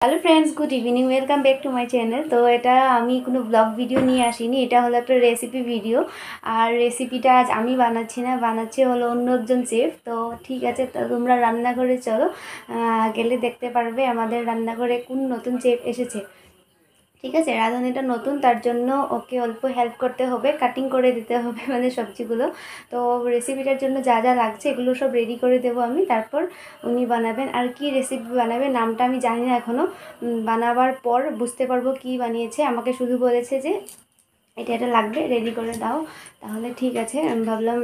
Hello friends, good evening, welcome back to my channel. তো এটা আমি কোনো ব্লগ ভিডিও নিয়ে আসিনি, এটা হলো একটা রেসিপি ভিডিও। আর রেসিপিটা আজ আমি বানাচ্ছি না, বানাচ্ছে হলো অন্য একজন চেফ। তো ঠিক আছে, তো তোমরা রান্নাঘরে চলো, গেলে দেখতে পারবে আমাদের রান্নাঘরে কোন নতুন চেফ এসেছে। ঠিক আছে, রাঁধুনিটা নতুন, তার জন্য ওকে অল্প হেল্প করতে হবে, কাটিং করে দিতে হবে মানে সবজিগুলো। তো রেসিপিটার জন্য যা যা লাগছে এগুলো সব রেডি করে দেবো আমি, তারপর উনি বানাবেন। আর কি রেসিপি বানাবে নামটা আমি জানি না এখনও, বানাবার পর বুঝতে পারবো কি বানিয়েছে। আমাকে শুধু বলেছে যে এটা লাগবে, রেডি করে দাও। তাহলে ঠিক আছে, আমি ভাবলাম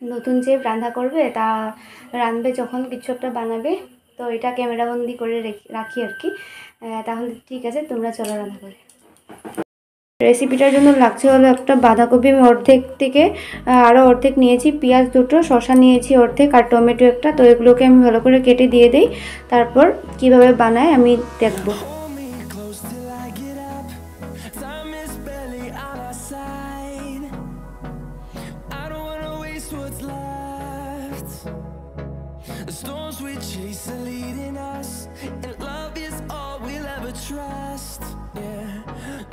নতুন যে রান্না করবে, তা রাঁধবে যখন কিছু একটা বানাবে, তো এটা ক্যামেরাবন্দি করে রাখি আর কি। তাহলে ঠিক আছে, তোমরা চলো রান্না করে। রেসিপিটার জন্য লাগছে হলো একটা বাঁধাকপি, আমি অর্ধেক থেকে আরও অর্ধেক নিয়েছি, পেঁয়াজ দুটো, শসা নিয়েছি অর্ধেক, আর টমেটো একটা। তো এগুলোকে আমি ভালো করে কেটে দিয়ে দিই, তারপর কিভাবে বানায় আমি দেখব। The storms we chase are leading us, and love is all we'll ever trust. Yeah,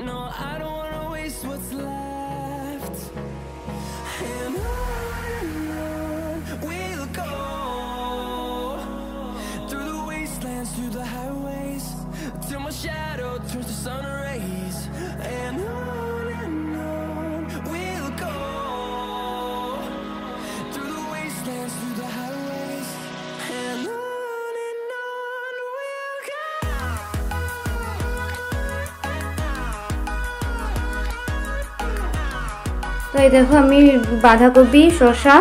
no, I don't wanna waste what's left. And on we'll go, through the wastelands, through the highways, till my shadow turns to sun rays. And on we'll go, through the wastelands, through the highways. তো এই দেখো, আমি বাঁধাকপি, শসা,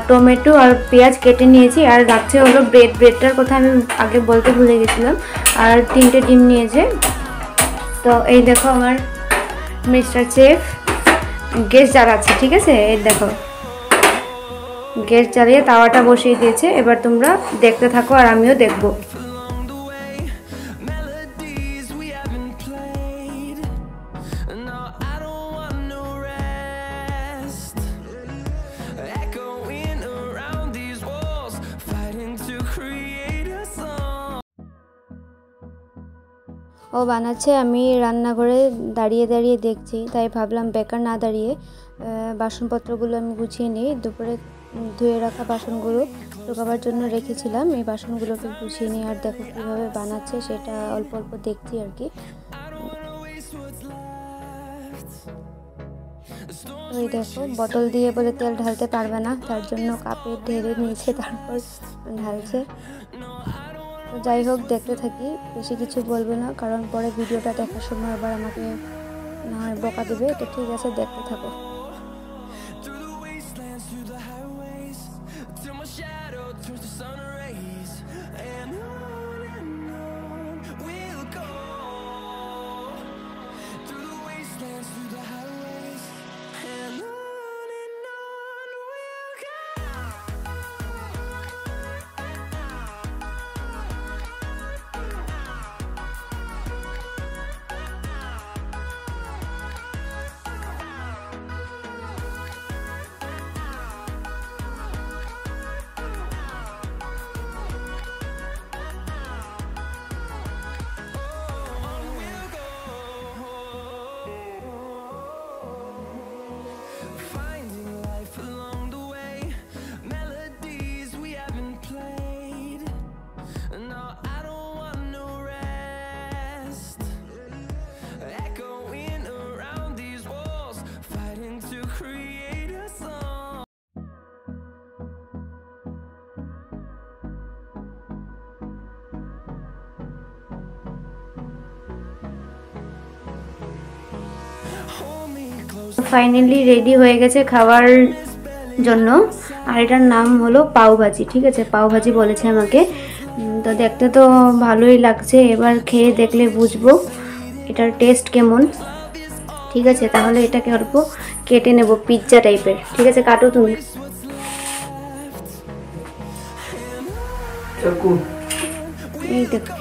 tomato আর পেঁয়াজ কেটে নিয়েছি। আর লাগছে হলো ব্রেডটার কথা আমি আগে বলতে ভুলে গেছিলাম। আর 3টে ডিম নিয়েছে। তো এই দেখো আমার মিস্টার চেফ গ্যাস জ্বালাচ্ছে। ঠিক আছে, এই দেখো গ্যাস জ্বালিয়ে তাওয়াটা বসিয়ে দিয়েছে। এবার তোমরা দেখতে থাকো আর আমিও দেখবো। ও বানাচ্ছে, আমি রান্নাঘরে দাঁড়িয়ে দাঁড়িয়ে দেখছি, তাই ভাবলাম বেকার না দাঁড়িয়ে বাসনপত্রগুলো আমি গুছিয়ে নিই। দুপুরে ধুয়ে রাখা বাসনগুলো ঢোকাবার জন্য রেখেছিলাম, এই বাসনগুলোকে গুছিয়ে নিই। আর দেখো কীভাবে বানাচ্ছে সেটা অল্প অল্প দেখছি আর কি। ওই দেখো, বোতল দিয়ে বলে তেল ঢালতে পারবে না, তার জন্য কাপে ঢেলে নিয়েছে, তারপর ঢালছে। তো যাই হোক, দেখতে থাকি, বেশি কিছু বলবো না, কারণ পরে ভিডিওটা দেখার সময় আবার আমাকে না হয় বকা দেবে। তো ঠিক আছে, দেখতে থাকো। ফাইনালি রেডি হয়ে গেছে খাওয়ার জন্য। আর এটার নাম হলো পাওভাজি। ঠিক আছে, পাওভাজি বলেছে আমাকে। তো দেখতে তো ভালোই লাগছে, এবার খেয়ে দেখলে বুঝবো এটার টেস্ট কেমন। ঠিক আছে, তাহলে এটাকে অল্প কেটে নেব পিৎজা টাইপের। ঠিক আছে, কাটো তুমি। এই দেখো,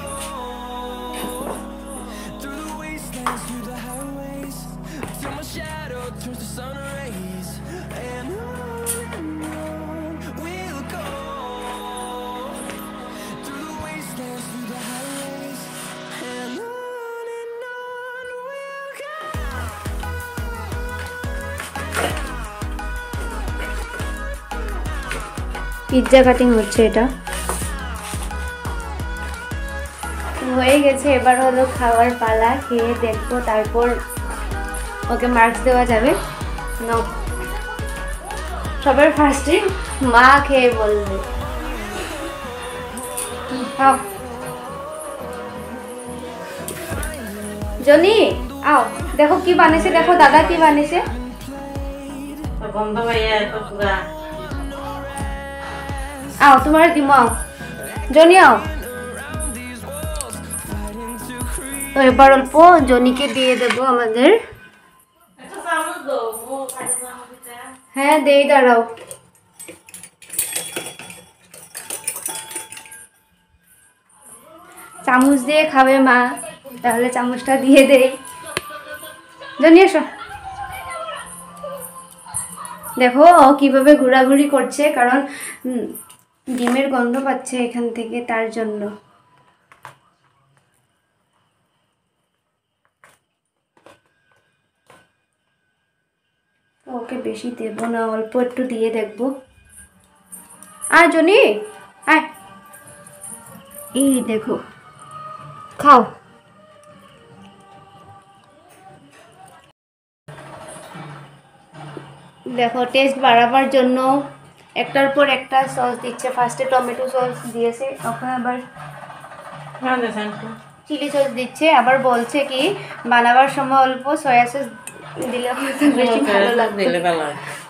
পিৎজা কাটিং হচ্ছে এটা। হয়ে গেছে, এবার হলো খাওয়ার পালা। খেয়ে দেখবো, তারপর ওকে মার্কস দেওয়া যাবে। নাও, সবার ফার্স্টে মা খেয়ে বলবে। খাও জনি, আও দেখো কি বানিয়েছে, দেখো দাদা কি বানিয়েছে। আও তোমার দিম, আও জনি আও। তো এবার অল্প জনিকে দিয়ে দেবো আমাদের। হ্যাঁ দেই, দাঁড়াও। চামচ দিয়ে খাবে মা, তাহলে চামচটা দিয়ে দেই। জনি এসো, দেখো ও কিভাবে ঘোরাঘুরি করছে, কারণ ডিমের গন্ধ পাচ্ছে এখান থেকে, তার জন্য। ওকে বেশি দেব না, অল্প একটু দিয়ে দেখবো। আর জনি আয়, এই দেখো খাও। দেখো টেস্ট বাড়াবার জন্য একটার পর একটা সস দিচ্ছে। ফার্স্টে টমেটো সস দিয়েছে, এখন আবার চিলি সস দিচ্ছে। আবার বলছে কি বানাবার সময় অল্প সয়া সস দিলে হয়তো বেশি ভালো লাগবে।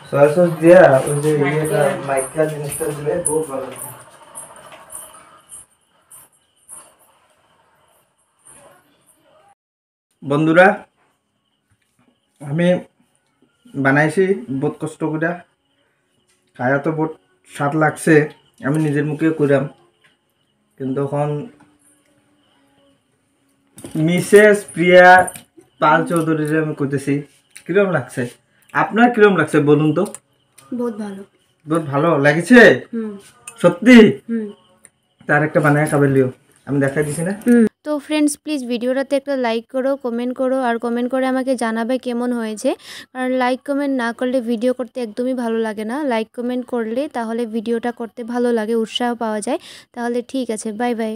সয়া সস দিয়া ওই যে ইয়েটা মাইকা জিনিসটা দিলে খুব ভালো। বন্ধুরা, আমি বানাইছি বহুত কষ্ট করে, খায়া তো বহুত স্বাদ লাগছে, আমি নিজের মুখে কইরাম। কিন্তু এখন মিসেস প্রিয়া পাল চৌধুরীর আমি কইতেছি কিরম লাগছে, আপনার কিরম লাগছে বলুন তো। বহুত ভালো, বহুত ভালো লাগছে সত্যি। তার একটা বানায় খাবার লিও, আমি দেখাই দিছি না। তো ফ্রেন্ডস প্লিজ ভিডিওটাতে একটা লাইক করো, কমেন্ট করো, আর কমেন্ট করে আমাকে জানাবে কেমন হয়েছে। কারণ লাইক কমেন্ট না করলে ভিডিও করতে একদমই ভালো লাগে না। লাইক কমেন্ট করলে তাহলে ভিডিওটা করতে ভালো লাগে, উৎসাহ পাওয়া যায়। তাহলে ঠিক আছে, বাই বাই।